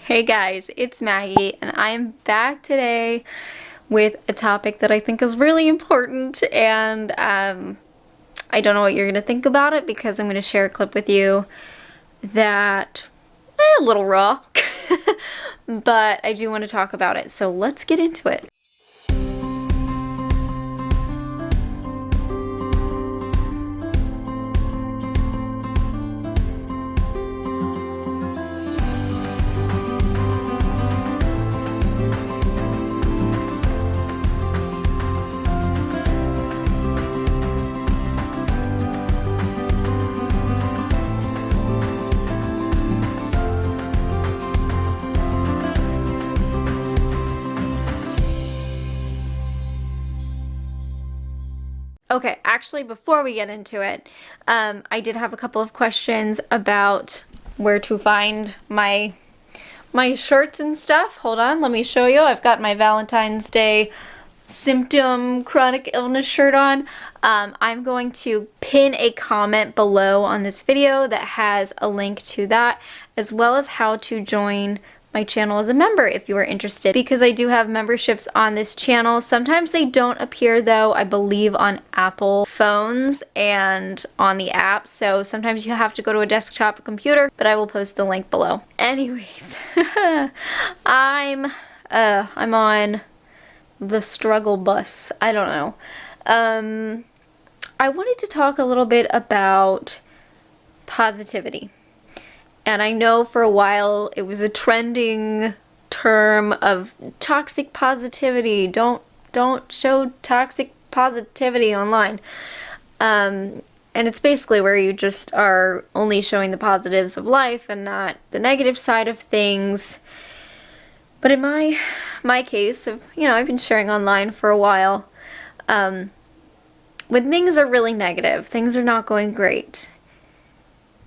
Hey guys, it's Maggie, and I'm back today with a topic that I think is really important, and I don't know what you're going to think about it because I'm going to share a clip with you that a little raw, but I do want to talk about it, so let's get into it. Okay, actually, before we get into it, I did have a couple of questions about where to find my shirts and stuff. Hold on, let me show you. I've got my Valentine's Day symptom chronic illness shirt on. I'm going to pin a comment below on this video that has a link to that, as well as how to join my channel as a member if you are interested, because I do have memberships on this channel. Sometimes they don't appear though, I believe, on Apple phones and on the app, so sometimes you have to go to a desktop computer, but I will post the link below. Anyways, I'm on the struggle bus. I don't know. I wanted to talk a little bit about positivity. And I know for a while it was a trending term of toxic positivity. Don't show toxic positivity online. And it's basically where you just are only showing the positives of life and not the negative side of things. But in my case, I've been sharing online for a while. When things are really negative, things are not going great,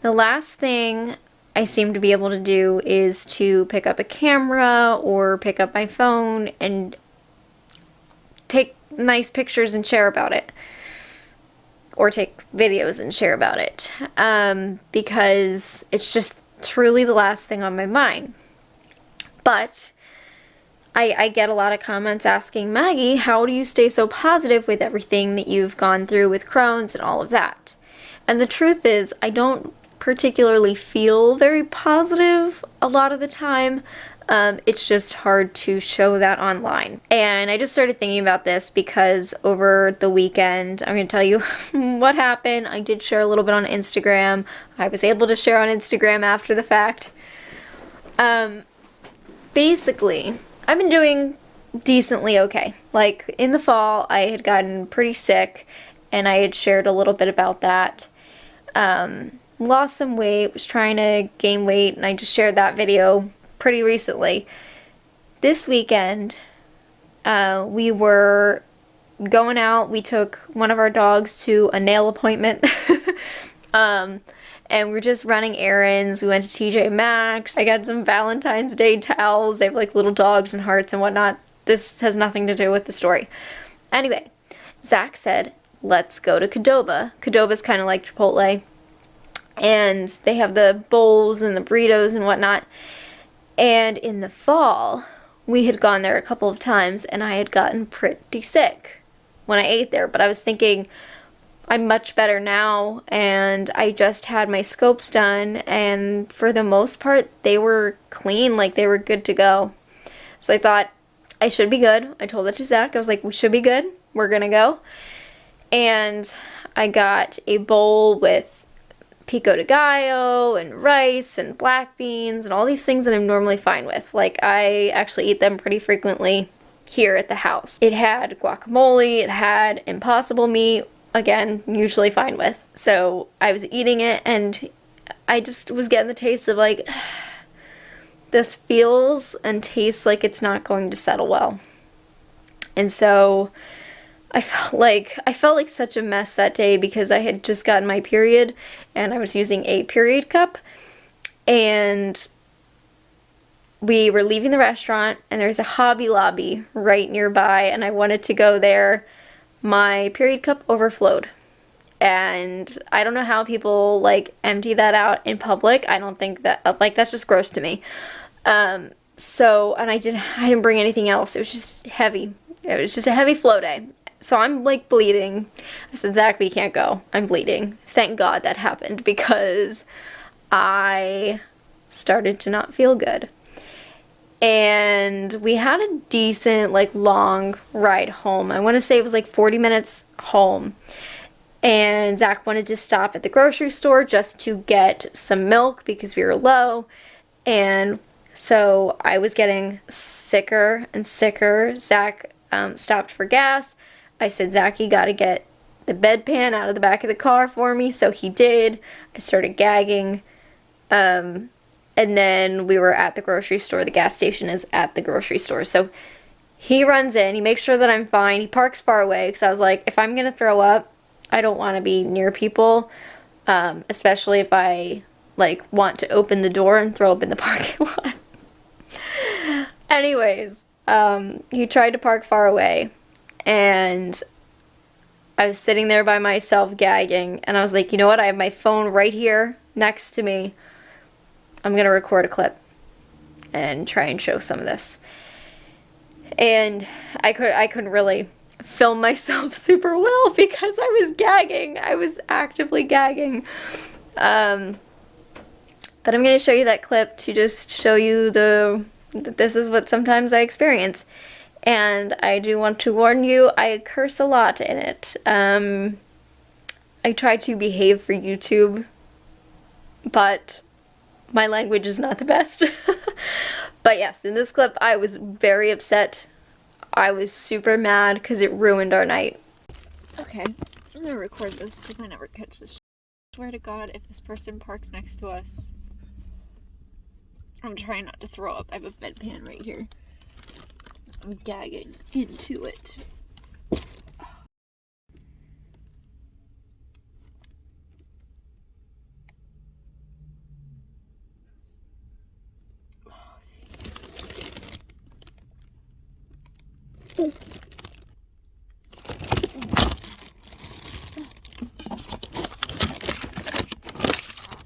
the last thing I seem to be able to do is to pick up a camera or pick up my phone and take nice pictures and share about it. Or take videos and share about it. Because it's just truly the last thing on my mind. But I get a lot of comments asking, Maggie, how do you stay so positive with everything that you've gone through with Crohn's and all of that? And the truth is, I don't particularly feel very positive a lot of the time. It's just hard to show that online. And I just started thinking about this because over the weekend, I'm going to tell you what happened. I did share a little bit on Instagram. I was able to share on Instagram after the fact. Basically, I've been doing decently okay. Like, in the fall, I had gotten pretty sick, and I had shared a little bit about that. Lost some weight, was trying to gain weight, and I just shared that video pretty recently. This weekend, we were going out. We took one of our dogs to a nail appointment. And we're just running errands. We went to TJ Maxx. I got some Valentine's Day towels. They have like little dogs and hearts and whatnot. This has nothing to do with the story. Anyway, Zach said, let's go to Qdoba. Qdoba's kind of like Chipotle. And they have the bowls and the burritos and whatnot. And in the fall, we had gone there a couple of times, and I had gotten pretty sick when I ate there. But I was thinking, I'm much better now, and I just had my scopes done, and for the most part, they were clean, like they were good to go. So I thought, I should be good. I told that to Zach. I was like, we should be good. We're gonna go. And I got a bowl with pico de gallo and rice and black beans and all these things that I'm normally fine with. Like, I actually eat them pretty frequently here at the house. It had guacamole, it had impossible meat, again, usually fine with. So I was eating it, and I just was getting the taste of like, this feels and tastes like it's not going to settle well. And so I felt like such a mess that day because I had just gotten my period and I was using a period cup, and we were leaving the restaurant and there's a Hobby Lobby right nearby, and I wanted to go there. My period cup overflowed, and I don't know how people like empty that out in public. I don't think that, like, that's just gross to me. So, and I didn't bring anything else. It was just heavy. It was just a heavy flow day. So I'm like bleeding. I said, Zach, we can't go. I'm bleeding. Thank God that happened because I started to not feel good. And we had a decent, like, long ride home. I want to say it was like 40 minutes home. And Zach wanted to stop at the grocery store just to get some milk because we were low. And so I was getting sicker and sicker. Zach stopped for gas. I said, Zach, you gotta get the bedpan out of the back of the car for me. So he did. I started gagging. And then we were at the grocery store. The gas station is at the grocery store. So he runs in. He makes sure that I'm fine. He parks far away because I was like, if I'm going to throw up, I don't want to be near people, especially if I like want to open the door and throw up in the parking lot. Anyways, he tried to park far away, and I was sitting there by myself gagging, and I was like, you know what? I have my phone right here next to me. I'm going to record a clip and try and show some of this. And I couldn't really film myself super well because I was gagging. I was actively gagging. But I'm going to show you that clip to just show you that this is what sometimes I experience. And I do want to warn you, I curse a lot in it. I try to behave for YouTube, but my language is not the best. But yes, in this clip, I was very upset. I was super mad because it ruined our night. Okay, I'm gonna record this because I never catch this. I swear to God, if this person parks next to us, I'm trying not to throw up. I have a bedpan right here. I'm gagging into it.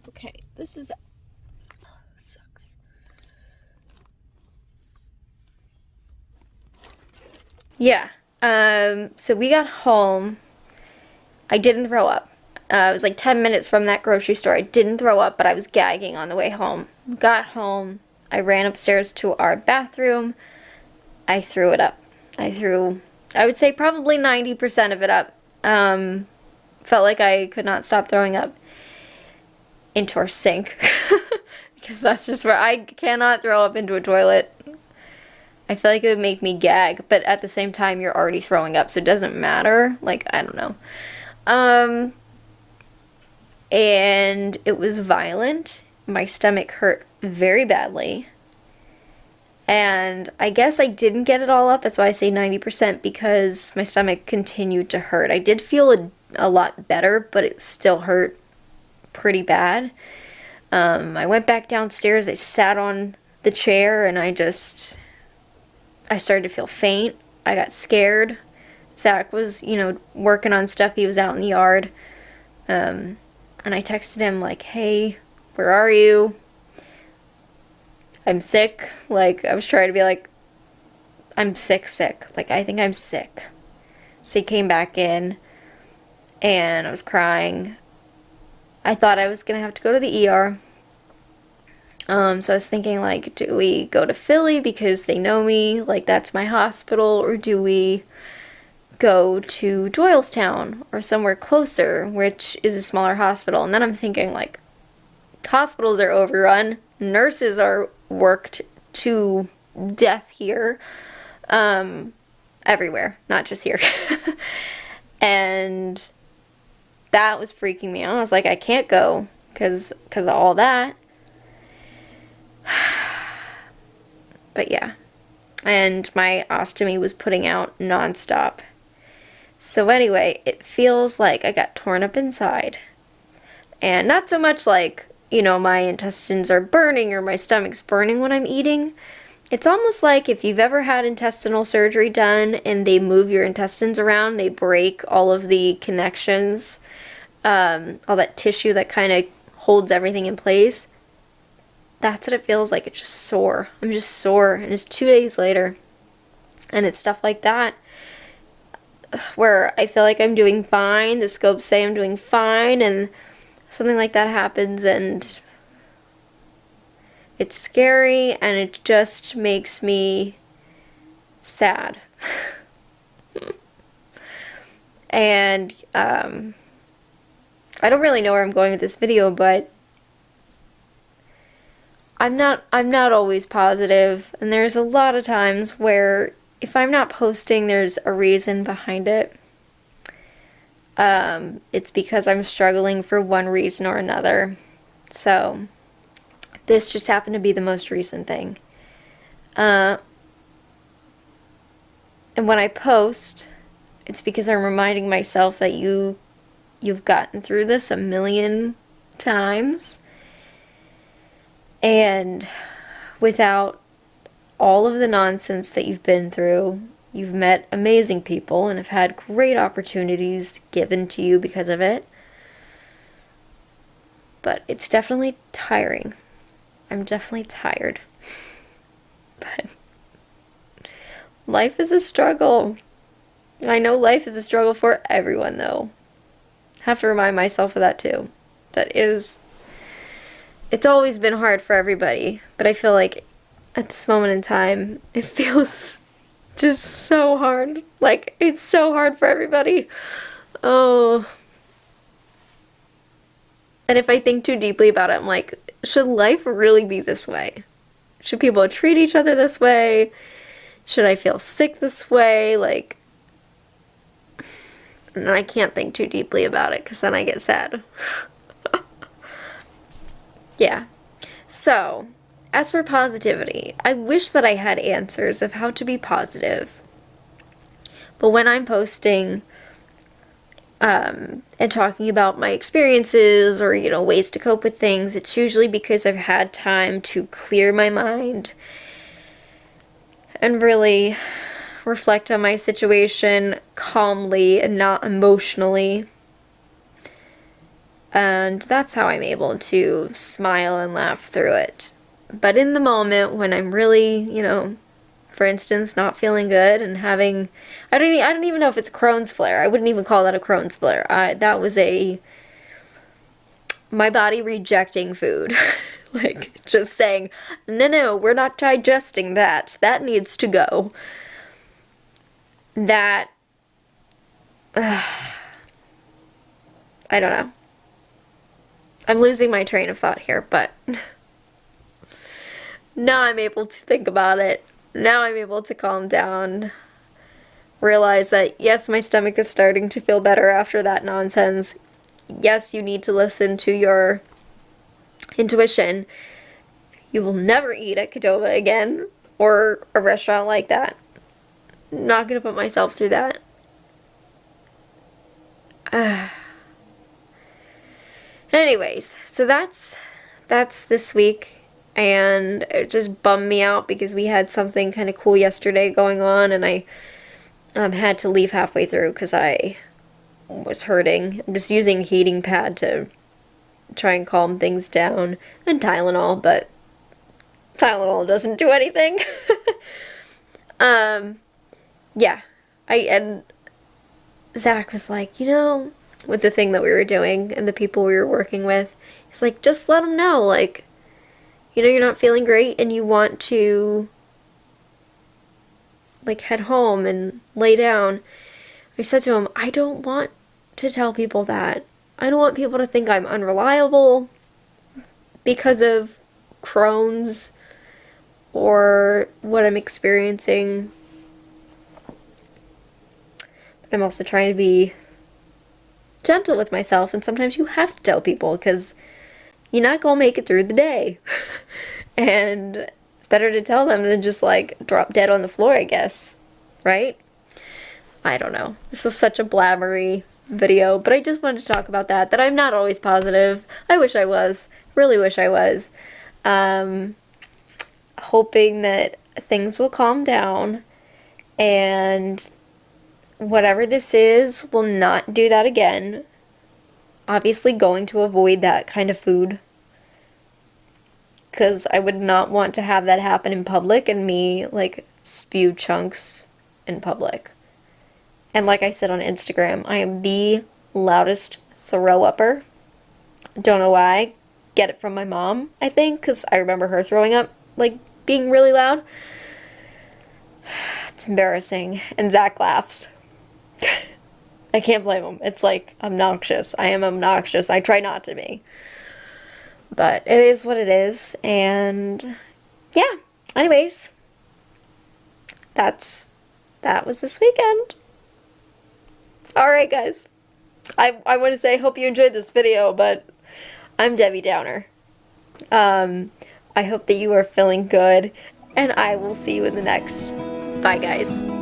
Okay, this sucks. Yeah, so we got home. I didn't throw up. It was like 10 minutes from that grocery store. I didn't throw up, but I was gagging on the way home. Got home. I ran upstairs to our bathroom. I threw it up. I would say probably 90% of it up. Felt like I could not stop throwing up into our sink. Because that's just where I cannot throw up into a toilet. I feel like it would make me gag, but at the same time, you're already throwing up, so it doesn't matter. Like, I don't know. And it was violent. My stomach hurt very badly. And I guess I didn't get it all up. That's why I say 90%, because my stomach continued to hurt. I did feel a lot better, but it still hurt pretty bad. I went back downstairs. I sat on the chair, and I started to feel faint. I got scared. Zach was, working on stuff. He was out in the yard. And I texted him like, hey, where are you? I'm sick. Like, I was trying to be like, I'm sick. Like, I think I'm sick. So he came back in, and I was crying. I thought I was going to have to go to the ER. So I was thinking, like, do we go to Philly because they know me? Like, that's my hospital. Or do we go to Doylestown or somewhere closer, which is a smaller hospital? And then I'm thinking, like, hospitals are overrun. Nurses are worked to death here. Everywhere, not just here. And that was freaking me out. I was like, I can't go because of all that. But yeah. And my ostomy was putting out nonstop. So anyway, it feels like I got torn up inside. And not so much like, my intestines are burning or my stomach's burning when I'm eating. It's almost like if you've ever had intestinal surgery done and they move your intestines around, they break all of the connections, all that tissue that kind of holds everything in place. that's what it feels like. It's just sore. I'm just sore. And it's 2 days later. And it's stuff like that where I feel like I'm doing fine. The scopes say I'm doing fine. And something like that happens. And it's scary. And it just makes me sad. And I don't really know where I'm going with this video, but I'm not always positive, and there's a lot of times where if I'm not posting, there's a reason behind it. It's because I'm struggling for one reason or another. So this just happened to be the most recent thing. And when I post, it's because I'm reminding myself that you've gotten through this a million times. And without all of the nonsense that you've been through, you've met amazing people and have had great opportunities given to you because of it. But it's definitely tiring. I'm definitely tired. But life is a struggle. I know life is a struggle for everyone, though. I have to remind myself of that, too. That it's always been hard for everybody, but I feel like at this moment in time, it feels just so hard. Like, it's so hard for everybody. Oh. And if I think too deeply about it, I'm like, should life really be this way? Should people treat each other this way? Should I feel sick this way? Like, and I can't think too deeply about it because then I get sad. Yeah. So, as for positivity, I wish that I had answers of how to be positive. But when I'm posting and talking about my experiences or, ways to cope with things, it's usually because I've had time to clear my mind and really reflect on my situation calmly and not emotionally. And that's how I'm able to smile and laugh through it. But in the moment when I'm really, for instance, not feeling good and having, I don't even know if it's Crohn's flare. I wouldn't even call that a Crohn's flare. That was my body rejecting food. Like, just saying, no, we're not digesting that. That needs to go. That, I don't know. I'm losing my train of thought here, but now I'm able to think about it. Now I'm able to calm down. Realize that, yes, my stomach is starting to feel better after that nonsense. Yes, you need to listen to your intuition. You will never eat at Qdoba again or a restaurant like that. I'm not going to put myself through that. Anyways, so that's this week, and it just bummed me out because we had something kind of cool yesterday going on, and I had to leave halfway through because I was hurting. I'm just using heating pad to try and calm things down, and Tylenol, but Tylenol doesn't do anything. Yeah, and Zach was like, with the thing that we were doing and the people we were working with, he's like, just let them know, like, you're not feeling great and you want to, like, head home and lay down. I said to him, I don't want to tell people that. I don't want people to think I'm unreliable because of Crohn's or what I'm experiencing. But I'm also trying to be gentle with myself, and sometimes you have to tell people because you're not gonna make it through the day. And it's better to tell them than just like drop dead on the floor, I guess, right? I don't know. This is such a blabbery video, but I just wanted to talk about that I'm not always positive. I wish I was. Really wish I was. Hoping that things will calm down and whatever this is will not do that again. Obviously going to avoid that kind of food. because I would not want to have that happen in public and me, like, spew chunks in public. And like I said on Instagram, I am the loudest throw-upper. Don't know why. Get it from my mom, I think, because I remember her throwing up, like, being really loud. It's embarrassing. And Zach laughs. I can't blame him. It's, like, obnoxious. I am obnoxious. I try not to be. But it is what it is. And, yeah. Anyways. That was this weekend. Alright, guys. I want to say I hope you enjoyed this video, but I'm Debbie Downer. I hope that you are feeling good, and I will see you in the next. Bye, guys.